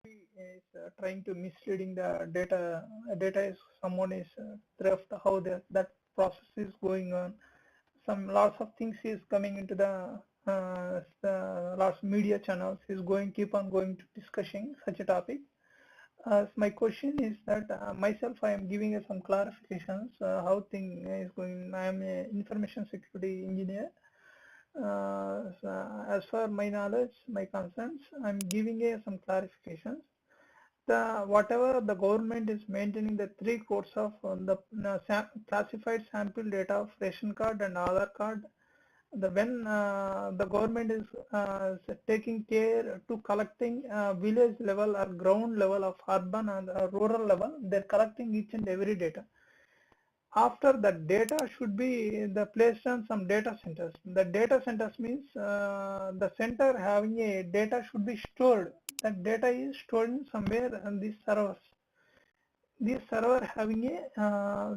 is trying to misleading the data. Data is someone is theft. How that process is going on. Some lots of things is coming into the lots of media channels is going keep on going to discussing such a topic. My question is that myself I am giving some clarifications how thing is going. I am an information security engineer. As per my knowledge, my concerns, I'm giving some clarifications. Whatever the government is maintaining the 3 codes of the classified sample data of ration card and Aadhaar card. When the government is taking care to collecting village level or ground level of urban and rural level, they're collecting each and every data. After the data should be placed on some data centers. The data centers means the center having a data should be stored. That data is stored in somewhere on these servers. These server having a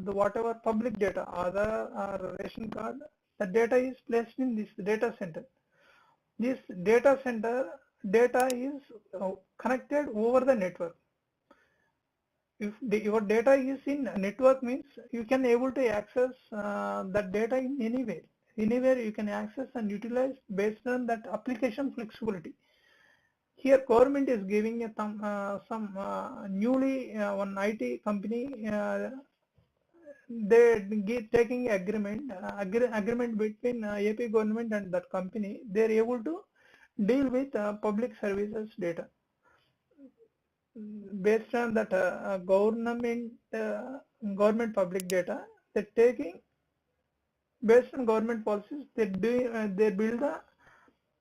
the whatever public data, Aadhaar or ration card, the data is placed in this data center. This data center data is connected over the network. If your data is in network means you can able to access that data in anywhere you can access and utilize based on that application flexibility. Here government is giving some newly one IT company they taking agreement between AP government and that company. They are able to deal with public services data based on that government public data. They're taking based on government policies. They build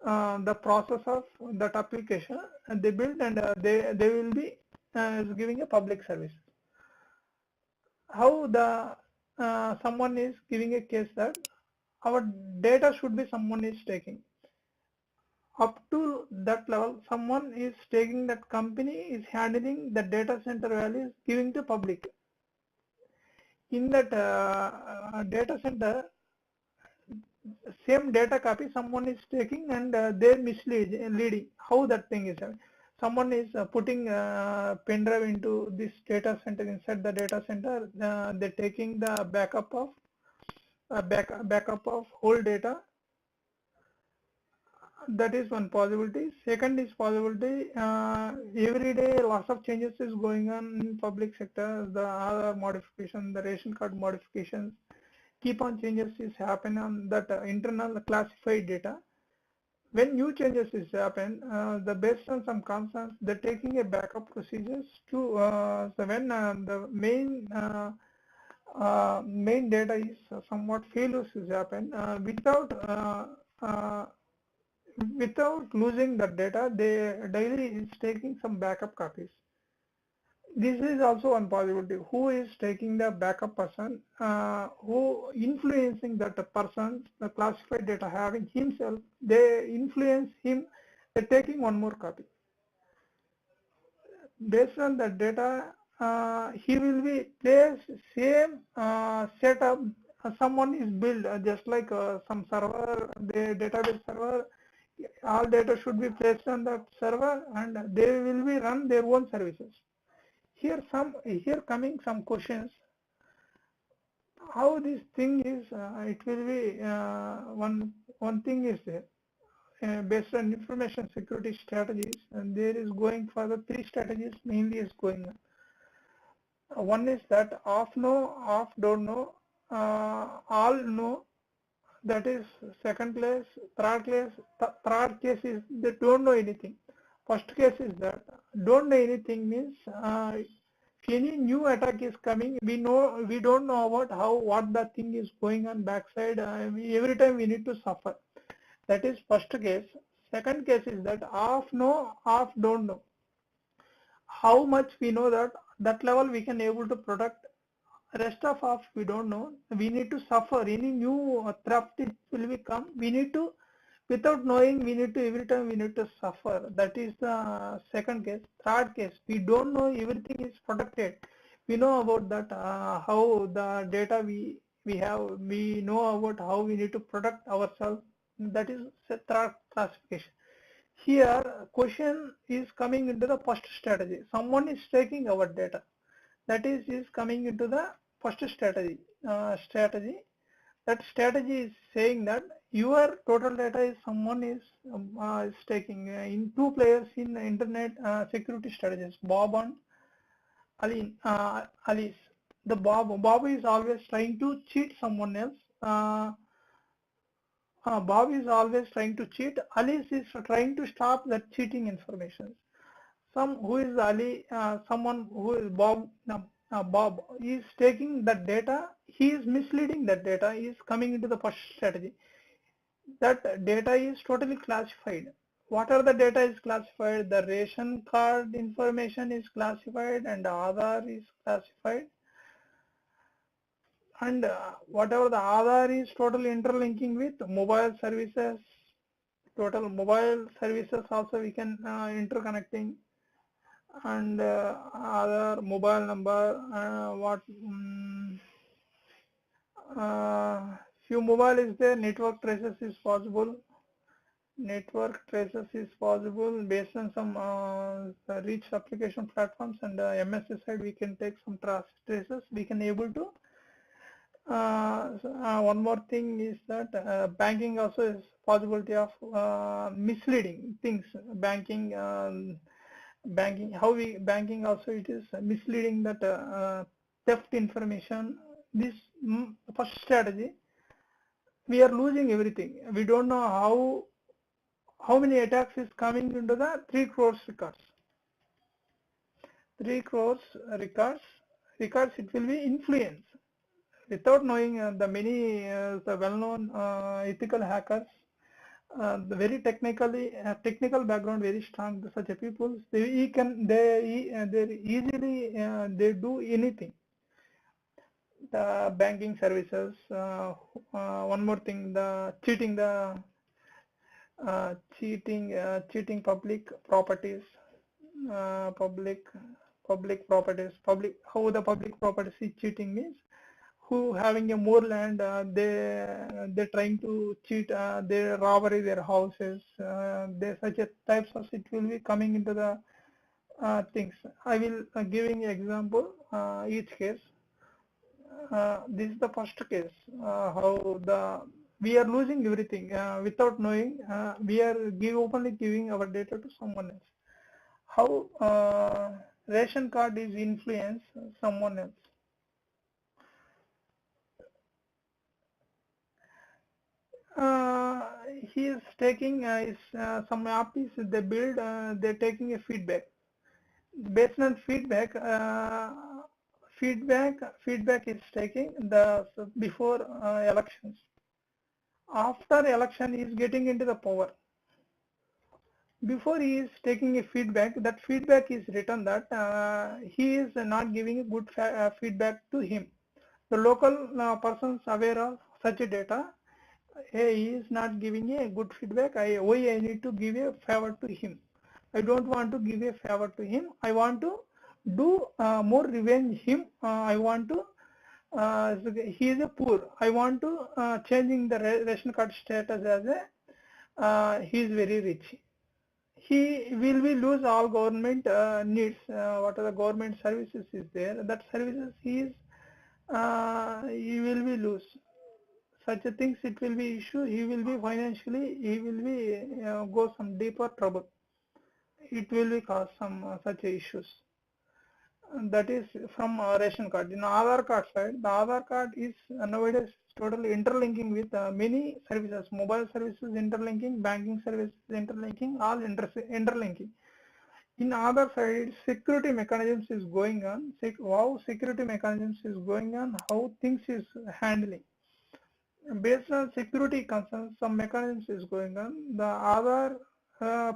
the process of that application, and they build and they will be giving a public service. How the someone is giving a case that our data should be someone is taking. Up to that level, someone is taking, that company is handling the data center values giving to public. In that data center, same data copy someone is taking and they're misleading. How that thing is someone is putting pen drive into this data center. Inside the data center, they're taking the backup of whole data. That is one possibility. Second is possibility, every day lots of changes is going on in public sector. The other modification, the ration card modifications, keep on changes is happen on that internal classified data. When new changes is happen, the based on some concerns, they're taking a backup procedures to so when the main data is somewhat failures is happen without losing the data, they daily is taking some backup copies. This is also one possibility. Who is taking the backup person? Who influencing that person? The classified data having himself, they influence him. They're taking one more copy. Based on the data, he will be placed same setup. Someone is built just like some server, the database server. All data should be placed on that server, and they will be run their own services. Here coming some questions. How this thing is? It will be one thing is there. Based on information security strategies, and there is going for the 3 strategies mainly is going on. One is that off know, off don't know, all know. That is second place. Third case is they don't know anything. First case is that don't know anything means if any new attack is coming, we don't know about what the thing is going on backside. Every time we need to suffer. That is first case. Second case is that off know, off don't know. How much we know that level we can able to protect. Rest of off we don't know. We need to suffer. Any new threat will come. We need to, without knowing, we need to every time we need to suffer. That is the second case. Third case, we don't know everything is protected. We know about that how the data we have. We know about how we need to protect ourselves. That is the third classification. Here question is coming into the first strategy. Someone is taking our data. That is coming into the first strategy. That strategy is saying that your total data is someone is taking in two players in the internet security strategies, Bob and Alice. The Bob is always trying to cheat someone else. Bob is always trying to cheat. Alice is trying to stop that cheating information. Who is Ali? Someone who is Bob. Bob is taking that data. He is misleading that data. He is coming into the first strategy. That data is totally classified. What are the data is classified? The ration card information is classified and Aadhaar is classified. And whatever the Aadhaar is totally interlinking with mobile services, total mobile services also we can interconnecting, and other mobile number, few mobile is there, network traces is possible. Network traces is possible based on some rich application platforms, and MSS side we can take some traces. We can able to one more thing is that banking also is possibility of misleading things. Banking banking also it is misleading that theft information. This first strategy, we are losing everything. We don't know how many attacks is coming into the 3 crores records. 3 crores records it will be influence. Without knowing the many the well-known ethical hackers, the very technical background very strong, such a people they easily they do anything. The banking services, one more thing, the cheating public properties, how the public properties is cheating means, who having a more land, they're trying to cheat, they robbery their houses, they such a types of it will be coming into the things. I will giving example each case. This is the first case, how we are losing everything without knowing. We are openly giving our data to someone else. How ration card is influence someone else. He is taking some apps they build, they're taking a feedback. Based on feedback, feedback is taking the before elections. After election, he is getting into the power. Before he is taking a feedback, that feedback is written that he is not giving a good feedback to him. The local persons aware of such a data. Hey, he is not giving a good feedback. Why I need to give a favor to him? I don't want to give a favor to him. I want to do more revenge him. I want to. He is a poor. I want to changing the ration card status as a. He is very rich. He will be lose all government needs. What are the government services is there? That services he will be lose. Such a things it will be issue. He will be financially. He will be go some deeper trouble. It will be cause some such issues. That is from ration card. In Aadhaar card side, the Aadhaar card is nowadays totally interlinking with many services, mobile services interlinking, banking services interlinking, all interlinking. In Aadhaar side, security mechanisms is going on. How security mechanisms is going on, how things is handling. Based on security concerns, some mechanisms is going on. The Aadhaar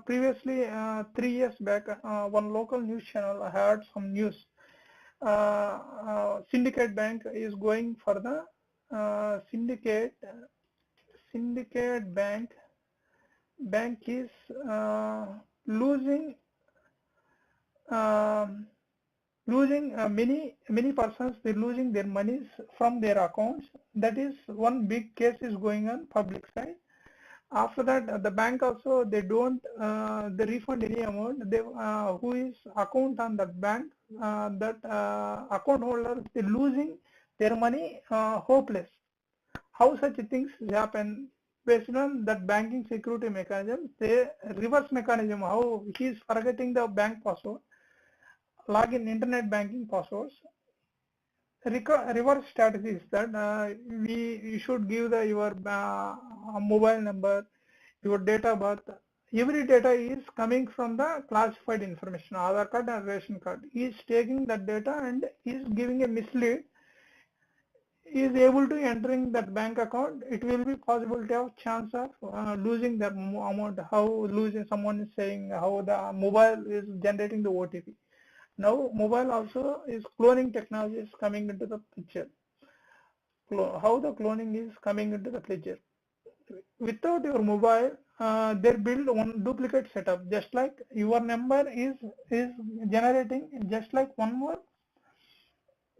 previously 3 years back, one local news channel had some news. Syndicate Bank is going for the Syndicate Bank is losing many persons, they're losing their monies from their accounts. That is one big case is going on public side. After that, the bank also, they don't they refund any amount. They who is account on that bank, that account holder, they losing their money, hopeless. How such things happen? Based on that banking security mechanism, they reverse mechanism. How he is forgetting the bank password, login internet banking passwords. Reverse strategy is that you should give your mobile number, your date of birth. Every data is coming from the classified information, Aadhaar card and ration card. He is taking that data and is giving a mislead. He is able to entering that bank account. It will be possible to have chance of losing that amount. How losing, someone is saying how the mobile is generating the OTP. Now mobile also is cloning technology is coming into the picture. How the cloning is coming into the picture. Without your mobile, they build one duplicate setup. Just like your number is generating, just like one more,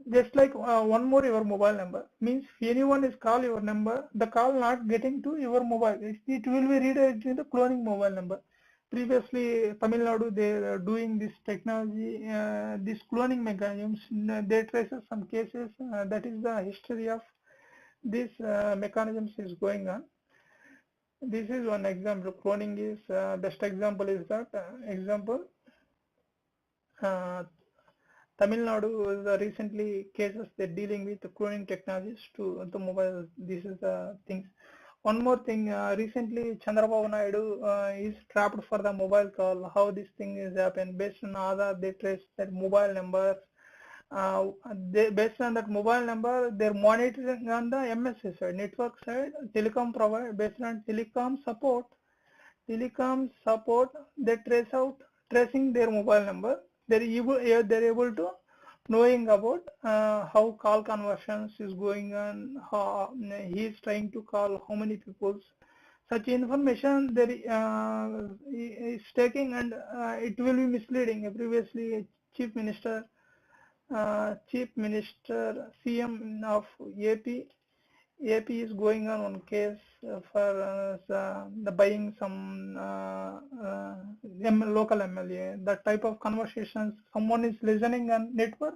one more your mobile number. Means if anyone is call your number, the call not getting to your mobile. It will be redirected to the cloning mobile number. Previously, Tamil Nadu, they are doing this technology, this cloning mechanisms. They traces some cases. That is the history of these mechanisms is going on. This is one example. Cloning is best example is that example. Tamil Nadu is recently cases they're dealing with the cloning technologies to the mobile. This is the things. One more thing, recently Chandrababu Naidu is trapped for the mobile call. How this thing is happened based on Aadhaar, they trace that mobile number. Based on that mobile number, they're monitoring on the MSS side, network side, telecom provider, based on telecom support, they trace out, tracing their mobile number. They're able to knowing about how call conversions is going on, how he is trying to call how many people. Such information there is taking, and it will be misleading. Previously, Chief Minister CM of AP is going on one case for the buying some local MLA. That type of conversations, someone is listening on network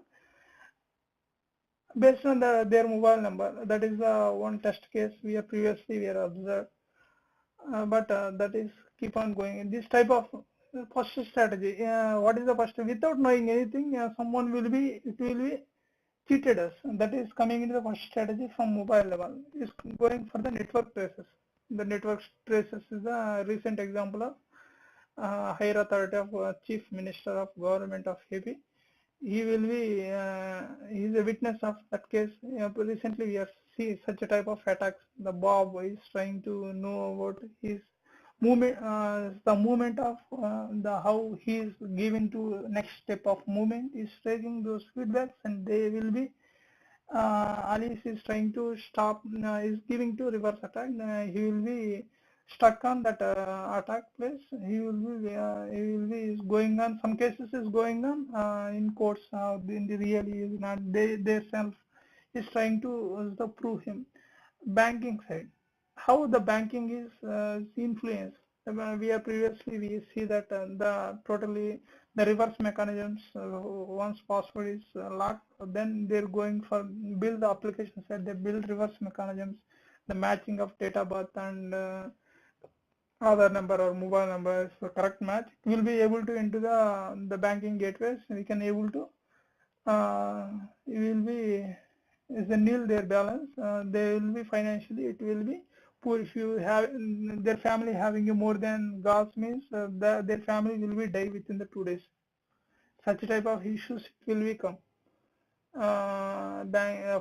based on their mobile number. That is one test case we are observed. But that is keep on going. In this type of first strategy, what is the first? Without knowing anything, someone will be cheated us. That is coming into the first strategy from mobile level. Is going for the network traces. The network traces is a recent example of higher authority of Chief Minister of Government of AP. He will be he is a witness of that case. Recently we have seen such a type of attacks. The Bob is trying to know about his movement, the movement of the how he is given to next step of movement is taking those feedbacks, and they will be Alice is trying to stop, is giving to reverse attack. He will be stuck on that attack place. He will be is going on. Some cases is going on in courts. In the really is not they self is trying to prove him. Banking side, how the banking is influenced. We are previously we see that the totally the reverse mechanisms, once password is locked, then they're going for build the application side. They build reverse mechanisms, the matching of date of birth and Aadhaar number or mobile number is the correct match. We will be able to into the banking gateways. We can able to it will be is the nil their balance. They will be financially, it will be poor. If you have their family having more than goals means their family will be die within the 2 days. Such type of issues will become.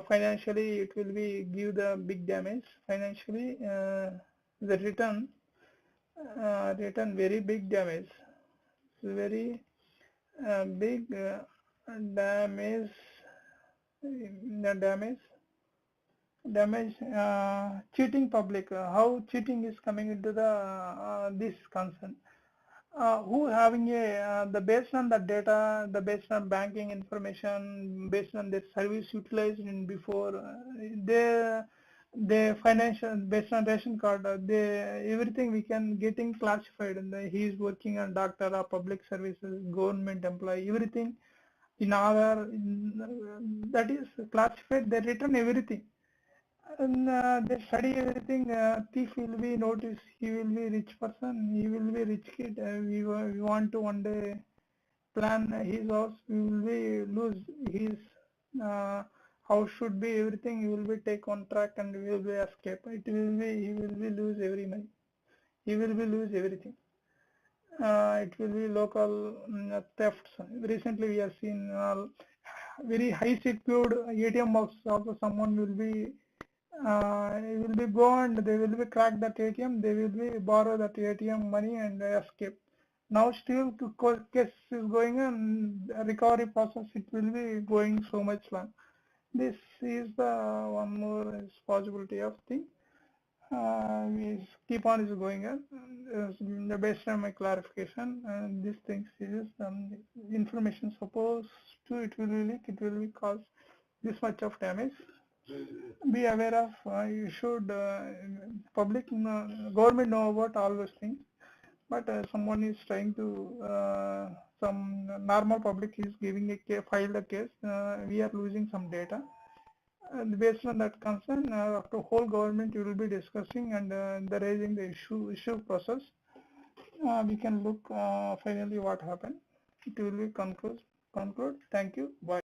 Financially it will be give the big damage. Financially the return very big damage. Very big damage. Cheating public. How cheating is coming into the this concern. Who having a the based on the data, the based on banking information, based on their service utilized in before, the financial based on ration card, everything we can getting classified, and he is working on doctor or public services, government employee, everything in Aadhaar, that is classified. They written everything, and they study everything. Thief will be noticed. He will be rich person. He will be rich kid. We want to one day plan his house. We will be lose his house should be everything. He will be take on track and we will be escape. It will be he will be lose every money. He will be lose everything. It will be local thefts. Recently, we have seen very high secured ATM box. Also, someone will be go and they will be crack that ATM. They will be borrow that ATM money and escape. Now, still case is going on. Recovery process it will be going so much long. This is the one more possibility of thing. We keep on is going on. Based on my clarification, these things is information supposed to it will be leak, it will be cause this much of damage. Be aware of you should public government know about all those things, but someone is trying to some normal public is giving a case, filed a case. We are losing some data. And based on that concern, the whole government will be discussing and the raising the issue process. We can look finally what happened. It will be conclude. Thank you. Bye.